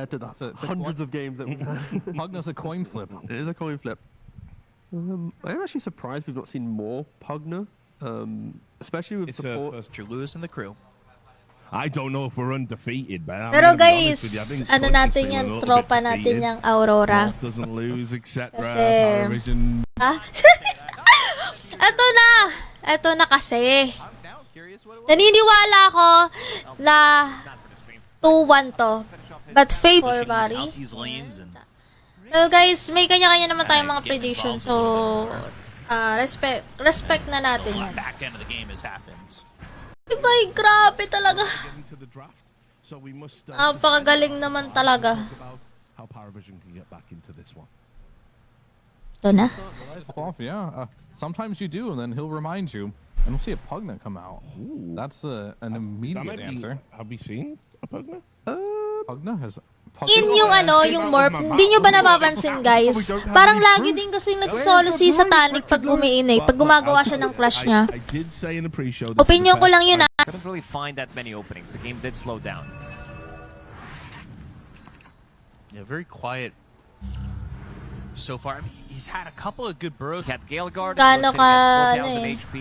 compared to the hundreds of games that we've had. Pugna's a coin flip. It is a coin flip. I'm actually surprised we've not seen more Pugna, especially with support. Mr. Lewis and the crew. I don't know if we're undefeated, but I'm Pero gonna be honest guys, with you, I think ano Consciously natin we're a yan, little bit tropa natin defeated. yung Aurora. North doesn't lose, etc. Kasi- Paravision. Ah? Eto na kasi. I'm now curious what it was. Naniniwala ako na 2-1 to. But favor Pushing out Barry. these lanes and Well guys, may kanya-kanya naman tayong mga prediction. So, respect na natin the yan. back end of the game has happened. Ibay, grabe talaga. Into the draft. So we must Napakagaling naman talaga. talk about how Paravision can get back into this one. Ito na. Off, yeah. Sometimes you do, and then he'll remind you, and we'll see a Pugna come out. That's an That immediate might be, answer. have we seen a Pugna? Pugna has. In yung yung morph, hindi nyo ba napapansin guys? Parang lagi din kasi nagsolo si Satanic pag umiinay, pag gumagawa siya ng clash niya. I did say in the pre-show. Opinion ko lang yun ah. Couldn't really find that many openings. The game did slow down. Yeah, very quiet so far. I mean, he's had a couple of good burrows. He had Gale Guard, Gano sitting at ka, 4,000 eh. HP.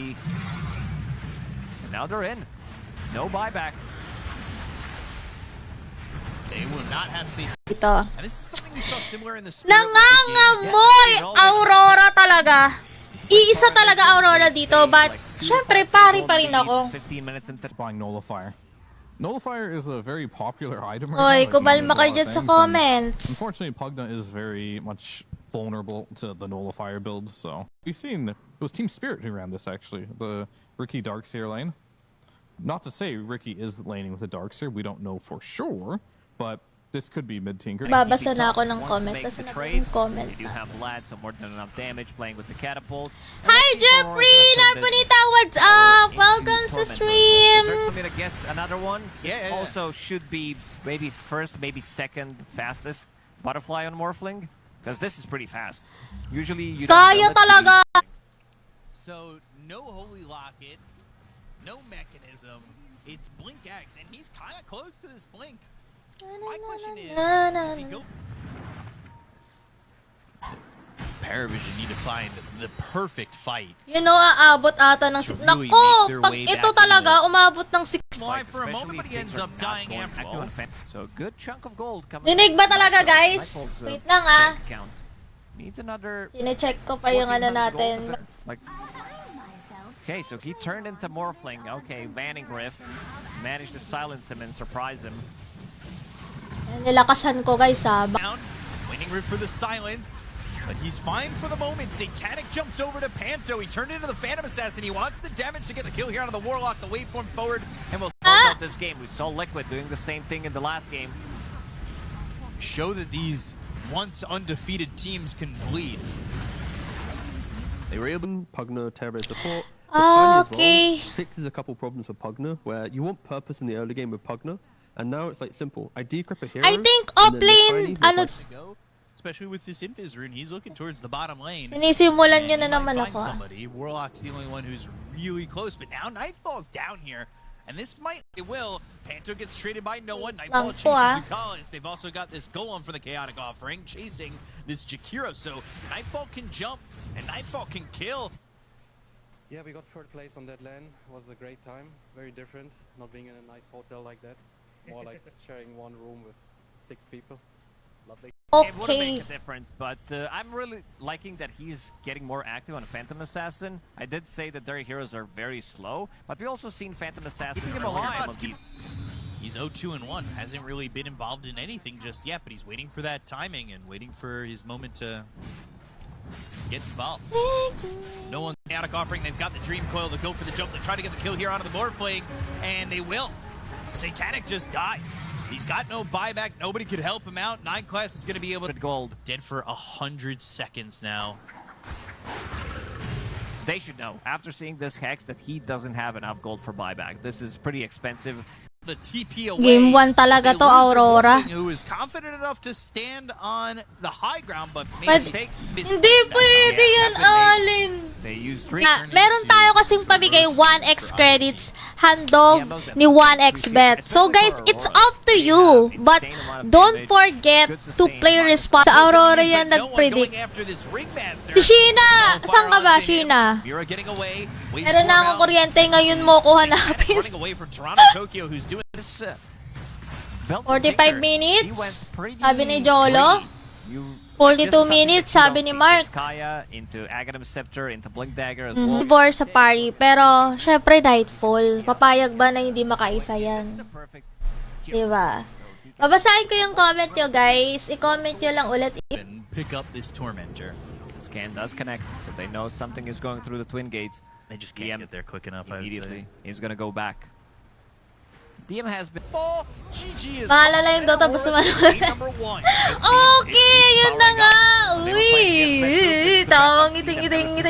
And now they're in. No buyback. They will not have seen. Ito. And this is something we saw similar in the spirit of the game. Nangangamoy Aurora talaga. Iisa talaga Aurora dito, but syempre pari pa rin ako. 15 minutes into Buying Nullifier. Nullifier is a very popular item right Oy, now. It kumalma means a kayo lot dyan of sa things, and comments. Unfortunately, Pugna is very much vulnerable to the Nullifier build, so we've seen it was Team Spirit who ran this actually, the Ricky Darkseer lane. Not to say Ricky is laning with the Darkseer, we don't know for sure, but this could be mid-tinker. Babasa na ako ng Wants to comment. make Tapos the na trade. yung comment. They do have Vlad, so more than enough damage playing with the catapult. Hi And let's see if Aurora's Jeffrey! gonna turn this Narpunita, what's power up? into Welcome to torment. stream! Certainly gonna guess another one. Yeah. Also should be maybe first, maybe second fastest butterfly on Morphling. Because this is pretty fast. Usually you don't Kaya know it. talaga! So no holy locket, no mechanism. It's Blink X, and he's kind of close to this Blink. My question is he go? Paravision need to find the perfect fight. You know, aabot ata ng... To really Nako! make their Pag way ito back talaga, in umabot ng 6... Fly for a Especially moment, but if he things ends are up not dying going after back to all. defend. So a good chunk of gold coming. Dinig ba talaga, from guys? Nightfall's, Wait lang, ah. bank account. Needs another Sinecheck ko pa yung ano 1,400 gold natin. to fit. Like, okay, so he turned into Morphling. Okay, Vanning Rift. Managed to silence him and surprise him. Nilakasan ko, guys, ha. Down, winning route for the silence, but he's fine for the moment. Satanic jumps over to Panto. He turned into the Phantom Assassin. He wants the damage to get the kill here out of the Warlock. The waveform forward, and will Close out this game. We saw Liquid doing the same thing in the last game. show that these once undefeated teams can bleed. They were able Pugna, Terra support. But Tiny as Okay. well fixes a couple problems for Pugna, where you want purpose in the early game with Pugna, and now it's like simple. I decrypt a hero. I think and then the offlane, Tiny was ano, like, To go, especially with this Invis rune, he's looking towards the bottom lane. sinisimulan And nyo he na naman might ako, find ah. somebody. Warlock's the only one who's really close, but now Nightfall's down here. And this might, it will. Panto gets traded by no one. Nightfall Bangko, chases ah. Ducalis. They've also got this Golem for the Chaotic Offering, chasing this Jakiro. So Nightfall can jump, and Nightfall can kill. Yeah, we got third place on that LAN. Was a great time. Very different, not being in a nice hotel like that. More like sharing one room with 6 people. Lovely. It would Okay. make a difference, but I'm really liking that he's getting more active on Phantom Assassin. I did say that their heroes are very slow, but we also seen Phantom Assassin Keeping him earlier alive. some of these. He's 0-2-1. Hasn't really been involved in anything just yet, but he's waiting for that timing and waiting for his moment to get involved. No one's Chaotic Offering. They've got the Dream Coil to go for the jump. They try to get the kill here onto the Morphling, and they will. Satanic just dies. He's got no buyback. Nobody could help him out. 9 Class is going to be able to... Gold. Dead for 100 seconds now. They should know after seeing this Hex that he doesn't have enough gold for buyback. This is pretty expensive. The TP away. Game 1 talaga They to, lose their Aurora. Wolfing, who is confident enough to stand on the high ground, but But maybe misplaced hindi that. pwede Yeah, yan, haven't made- Alin. They use Nga, meron tayo kasing pamigay 1x credits handog ni 1x bet. So guys, it's up to you. But don't forget to play responsible. Sa Aurora yan But no one going nag-predict. after this Ringmaster. Si Sheena! No Saan ka fire ba, on Jim. Sheena? Mira getting away. Wait Meron for na him akong out. kuryente, ngayon mo ko hanapin. Running away from Toronto, Tokyo, who's doing This, 45 minutes, sabi ni Jolo. 42 42 minutes, sabi ni Mark. Kaya into Aghanim Scepter, into Blink Dagger as well. Before sa party. Pero, syempre, Nightfall. Papayag ba na hindi makaisa yan? Diba? Babasahin ko yung comment nyo, guys. I-comment nyo lang ulit. and pick up this Tormentor. Scan does connect, so they know something is going through the Twin Gates. They just can't get there quick enough, I would Immediately, say. he's gonna go back. DM has been... Fall, GG is Maalala yung Dota, basta maalala. number 1. Okay, yun na nga. Uy, tamang ngiting.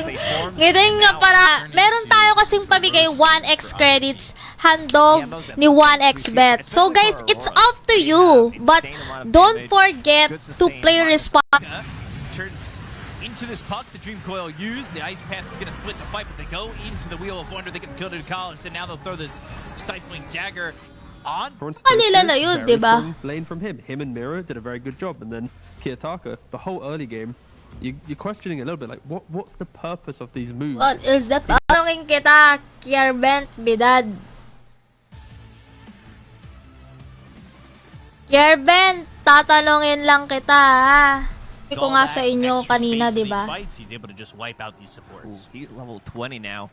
Ngiting nga para. Meron tayo kasing pamigay 1x credits handog ni 1x bet. So guys, it's up to you. But don't forget to play responsible. Turns into this puck, the Dream Coil used. The Ice Path is going to split the fight, but they go into the Wheel of Wonder. They get the kill to Collins, and now they'll throw this Stifling Dagger on. Toronto Kanila Tokyo, na yun, very diba? strong lane from him. Him and Mira did a very good job, and then Kiyotaka, the whole early game, you're questioning a little bit like what's the purpose of these moves? What is the tanongin kita, Kierbent Bidad? Kierbent, tatalongin lang kita, ha? Sabi ko nga sa inyo kanina, di ba? He's able to just wipe out these supports. He's level 20 now.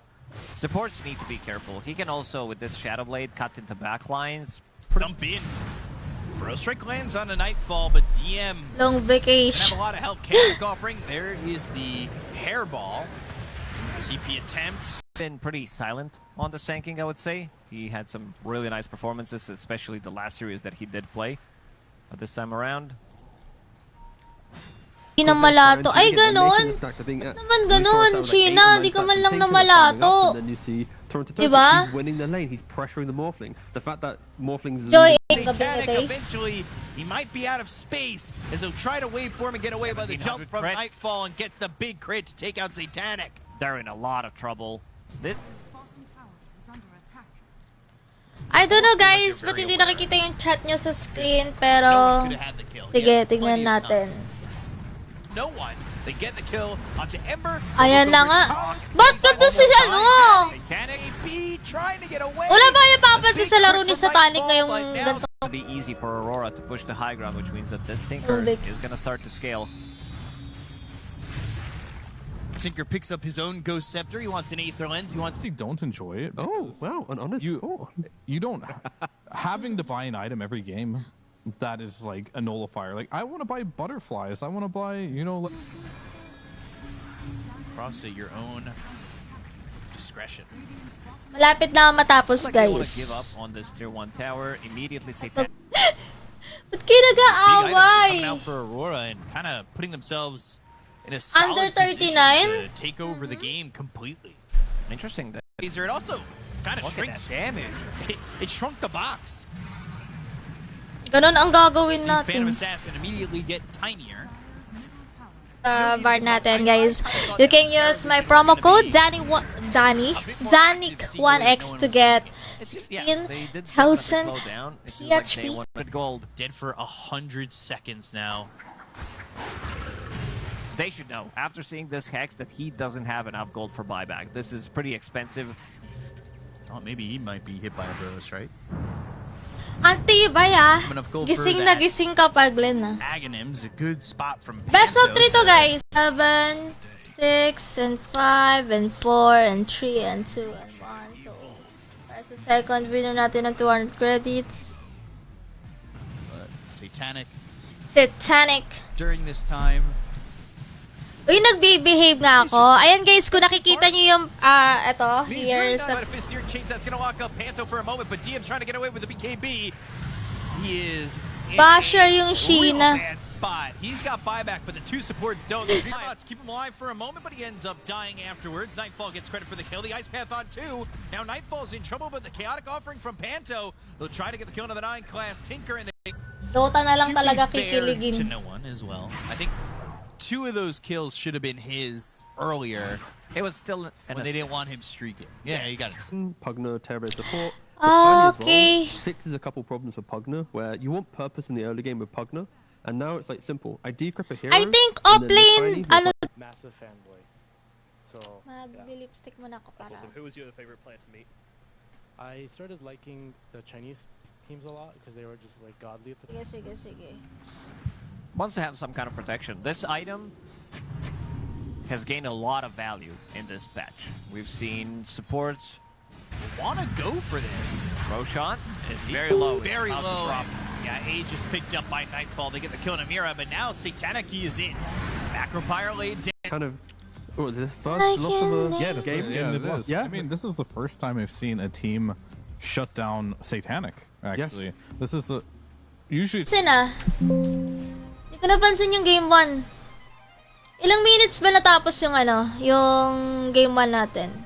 Supports need to be careful. He can also, with this Shadow Blade, cut into backlines. Dump in. Bro Strike lands on a Nightfall, but DM Long can have vacation. a lot of help. Canic offering. There is the Hairball. TP attempt. Been pretty silent on the Sanking, I would say. He had some really nice performances, especially the last series that he did play. But this time around, Hindi na malato. Ay, ganon. naman ganon, Sheena? Di ka man lang namalato. Diba? He's winning the lane. He's pressuring the Morphling. The fact that Morphling's Joy, Satanic gabi eventually, he might be out of space as he'll try to wait for him and get away by the jump 1700 from crit. Nightfall and gets the big crit to take out Satanic. they're in a lot of trouble. This, I don't know, guys, ba't hindi nakikita yung chat nyo sa screen, No pero... one could have had the kill. He Sige, had plenty tignan of natin. time. No one. They get the kill onto Ember. Ayan lang nga. Ba't ganito si ano? Satanic AB trying to get away. Wala ba yung papansin sa laro ni Satanic ngayong ganito? will be easy for Aurora to push the high ground, which means that this Tinker Big. is gonna start to scale. Tinker picks up his own Ghost Scepter. He wants an Aether Lens. He wants Honestly, don't enjoy it. Oh because wow, an honest. You oh. you don't having to buy an item every game. That is like a nullifier. Like I want to buy butterflies. I want to buy like, cross at your own discretion. Malapit na matapos, Like they want to give up guys. on this tier 1 tower. Immediately Satanic Ba't kayo Big items are coming nag-aaway? out for Aurora and kind of putting themselves in a Under solid position 39? to take over the game completely. Interesting that Laser, it also kind of look at that shrinks. damage. It shrunk the box. Ganon ang gagawin See Phantom natin. Assassin immediately get tinier. Bar natin, guys. You can use my promo code Danik1x to get Yeah, they did slow 15,000 down. It seems like they PHP. wanted gold. Dead for 100 seconds now. They should know after seeing this Hex that he doesn't have enough gold for buyback. This is pretty expensive. Oh, maybe he might be hit by a Burrow Strike. Ang tibay, ah. Enough gold for Gising na that. gising kapag Glenn, ah. Aghanims, a good spot from Best of Panto 3 to, to- guys. 7, 6, and 5, and 4, and 3, and 2, and 1. So, para sa second winner natin ng 200 credits. But Satanic Satanic. during this time. Uy, nagbe-behave nga ako. Ayan, guys, kung nakikita nyo yung, eto, He's here really sa... not about a fist seared chains. That's going to lock up Panto for a moment, but DM's trying to get away with the BKB. He is Basher yung Real Sheena. bad spot. He's got buyback, but the two supports don't. The spots keep him alive for a moment, but he ends up dying afterwards. Nightfall gets credit for the kill. The Ice Path on 2. Now Nightfall's in trouble, but the chaotic offering from Panto. They'll try to get the kill into the 9 class Tinker, and they Dota na lang to be talaga fair kikiligin. to no one as well. I think 2 of those kills should have been his earlier It was still when they didn't want him streaking. Yeah, you got it. Pugner, Terra support. But Tiny as Okay. well fixes a couple problems for Pugner, where you want purpose in the early game with Pugner, and now it's like simple. I decrypt a hero. I think and then the offlane, Tiny was ano, like, Massive fanboy. So mag-lipstick muna ako that's para. awesome. Who was your favorite player to meet? I started liking the Chinese teams a lot because they were just like godly at the time. Sige, sige, sige. wants to have some kind of protection. This item has gained a lot of value in this patch. We've seen supports. Want to go for this? Roshan is very low. Very About to low. drop. Yeah, Age is picked up by Nightfall. They get the kill on Amira, but now Satanic Key is in. Macropyre laid down. kind of. Oh, this first I loss of a can Yeah, the game. first game Yeah, they've it lost. is. I mean, this is the first time I've seen a team shut down Satanic. Actually, this is the usually. Pansin ah. Hindi ko napansin yung game 1. Ilang minutes ba natapos yung ano, yung game 1 natin?